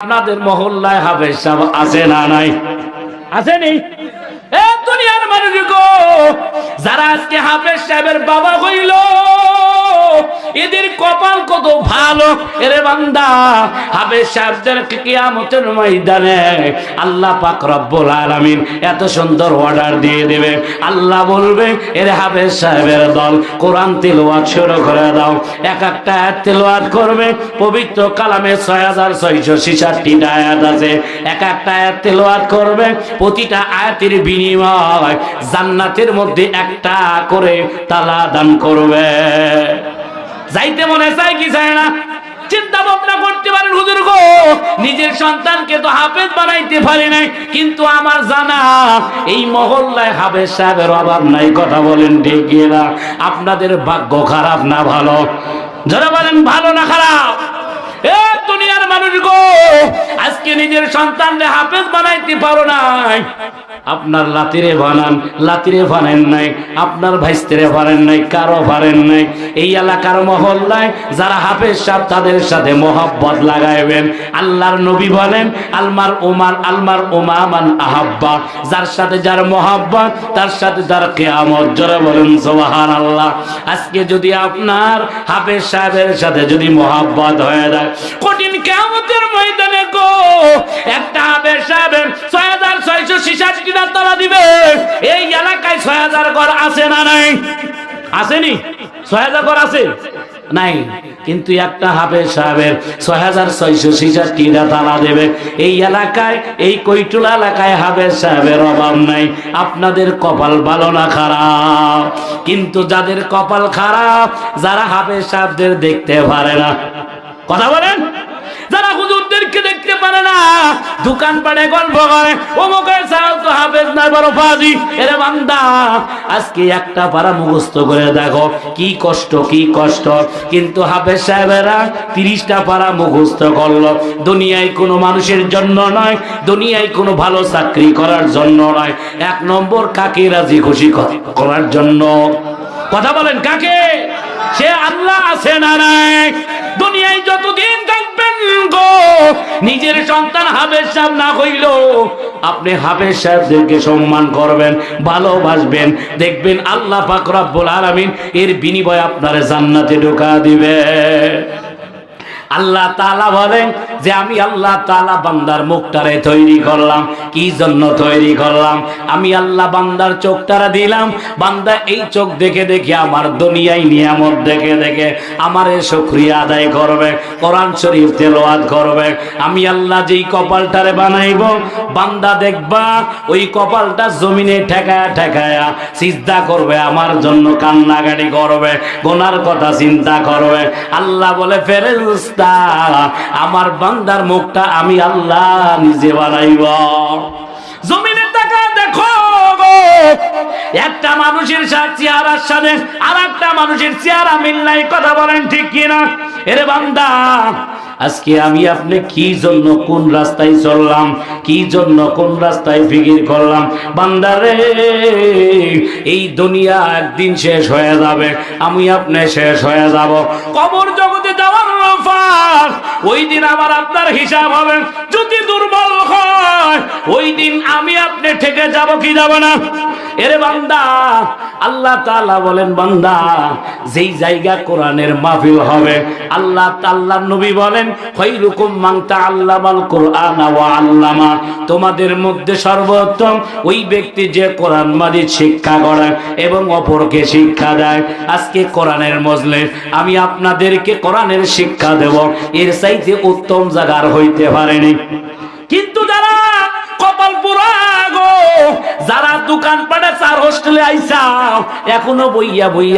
আপনাদের মহল্লায় হাফেজ সাহেব আছে না নাই? আসেনি? এ দুনিয়ার মানুষ গো, যারা আজকে হাফেজ সাহেবের বাবা হইল, এদের কপাল কত ভালো। এরে বান্দা, হাফেজ সাহেবদের কিয়ামতের ময়দানে আল্লাহ পাক রব্বুল আলামিন এত সুন্দর অর্ডার দিয়ে দেবে। আল্লাহ বলবে, এরে হাফেজ সাহেবের দল, কোরআন তিলাওয়াত শুরু করে দাও। এক একটা আয়াত তিলাওয়াত করবে। পবিত্র কালামে 6666 আয়াত আছে। এক একটা আয়াত তিলাওয়াত করবে। প্রতিটা আয়াতের বিনিময় জান্নাতের মধ্যে একটা করে তালা দান করবে। যাইতে মনে চাই কি চায় না? চিন্তা ভাবনা করতে পারেন, হুজুর গো, নিজের সন্তানকে তো হাফেজ বানাইতে পারি নাই, কিন্তু আমার জানা এই মহল্লায় হাফেজ সাহেবের অভাব নাই। কথা বলেন ঠিক না? আপনাদের ভাগ্য খারাপ না ভালো? যারা বলেন ভালো না খারাপ? এ দুনিয়ার মানুষ গো, আজকে নিজের সন্তানকে হাফেজ বানাইতে পারো নাই। আপনার লাতিরে বানান, লাতিরে বানেন নাই, আপনার ভাইস্তেরে পারেন নাই, কারো পারেন নাই। এই এলাকার মহল্লায় যারা হাফেজ সাহেব, তাদের সাথে মোহাব্বত লাগাইবেন। আল্লাহর নবী বলেন, আলমার উমামান আহাব্বা, যার সাথে যার মোহাব্বত তার সাথে তার কিয়ামত। জোরে বলেন সুবহানাল্লাহ। আজকে যদি আপনার হাফেজ সাহেবের সাথে যদি মোহাব্বত হয়ে যায়, কঠিন কিয়ামতের ময়দানে গো, একটা হাফেজ সাহেবের 6666 তালা দিবে। এই এলাকায় 6000 ঘর আছে না নাই? আসেনি? 6000 ঘর আছে নাই, কিন্তু একটা হাফেজ সাহেবের 6666 তালা দেবে। এই এলাকায়, এই কৈটুলা এলাকায় হাফেজ সাহেবের অভাব নাই। আপনাদের কপাল ভালো না খারাপ? কিন্তু যাদের কপাল খারাপ, যারা হাফেজ সাহেবদের দেখতে পারে না। কথা বলেন? যারা হুজুরদেরকে দেখতে পারে না, দোকান পাড়ে গল্প করে, অমুকের ছাড়াও তো হাফেজ নাই, বড় ফাজি। এরে বান্দা, আজকে একটা পারা মুখস্থ করে দেখো, কি কষ্ট, কি কষ্ট। কিন্তু হাফেজ সাহেবেরা 30টা পারা মুখস্থ করলো। দুনিয়ায় কোনো মানুষের জন্য নয়, দুনিয়ায় কোনো ভালো চাকরি করার জন্য নয়। 1 নম্বর কাকে রাজি খুশি করার জন্য। কথা বলেন, কাকে? সে আল্লাহ আছে না নাই? দুনিয়ায় যতদিন থাকবেন গো, নিজের সন্তান হাফেজ সাহেব না হইল, আপনি হাফেজ সাহেবদেরকে সম্মান করবেন, ভালোবাসবেন। দেখবেন আল্লাহ পাক রব্বুল আলামিন এর বিনিময়ে আপনারে জান্নাতে ঢোকা দিবে। আল্লাহ তাআলা বলেন যে আমি আল্লাহ তাআলা বান্দার মুখটারে তৈরি করলাম। কি জন্য তৈরি করলাম? আমি আল্লাহ বান্দার চোখটারে দিলাম। বান্দা এই চোখ দেখে দেখে আমার দুনিয়ায় নিয়ামত দেখে দেখে আমারে শুকরিয়া আদায় করবে, কোরআন শরীফ তেলাওয়াত করবে। আমি আল্লাহ যেই কপালটারে বানাইব, বান্দা দেখবা ওই কপালটা জমিনে ঠেকায়া ঠেকায়া সিজদা করবে, আমার জন্য কান্নাকাটি করবে, গুনার কথা চিন্তা করবে। আল্লাহ বলে, ফেরেশতা, আমার বান্দার মুখটা আমি আল্লাহ নিজে বানাইব। জমিনে টাকা দেখো গো, একটা মানুষের চেহারার সাথে আর একটা মানুষের চেহারা মিল নাই। কথা বলেন ঠিক কিনা? এরে বান্দা, আজকে আমি আপনি কি জন্য কোন রাস্তায় চললাম, কি জন্য কোন রাস্তায় ফিকির করলাম? বান্দারে, এই দুনিয়া একদিন শেষ হয়ে যাবে, আমি আপনি শেষ হয়ে যাব। কবর জগতে যাওয়ার ব্যাপার, ওই দিন আবার আপনার হিসাব হবে। যদি দুর্বল হয়, ওই দিন আমি আপনি ঠেকে যাব কি যাব না? এরে বান্দা, আল্লাহ তাআলা বলেন, বান্দা যেই জায়গা কোরআনের মাহফিল হবে, আল্লাহ তাআলার নবী বলেন, খায়রুকুম মান তাআল্লামাল কুরআনা ওয়া আল্লামা, তোমাদের মধ্যে সর্বোত্তম ওই ব্যক্তি যে কোরআন মাজিদ শিক্ষা করে এবং অপরকে শিক্ষা দেয়। আজকে কোরআনের মজলিস, আমি আপনাদেরকে কোরআনের শিক্ষা দেব, এর চাইতে উত্তম জায়গার হইতে পারেনি। কিন্তু যারা কপাল পুরা গো, যারা দোকান পাড়ে 4 হোস্টেলে আইসা এখনো বইয়া বইয়া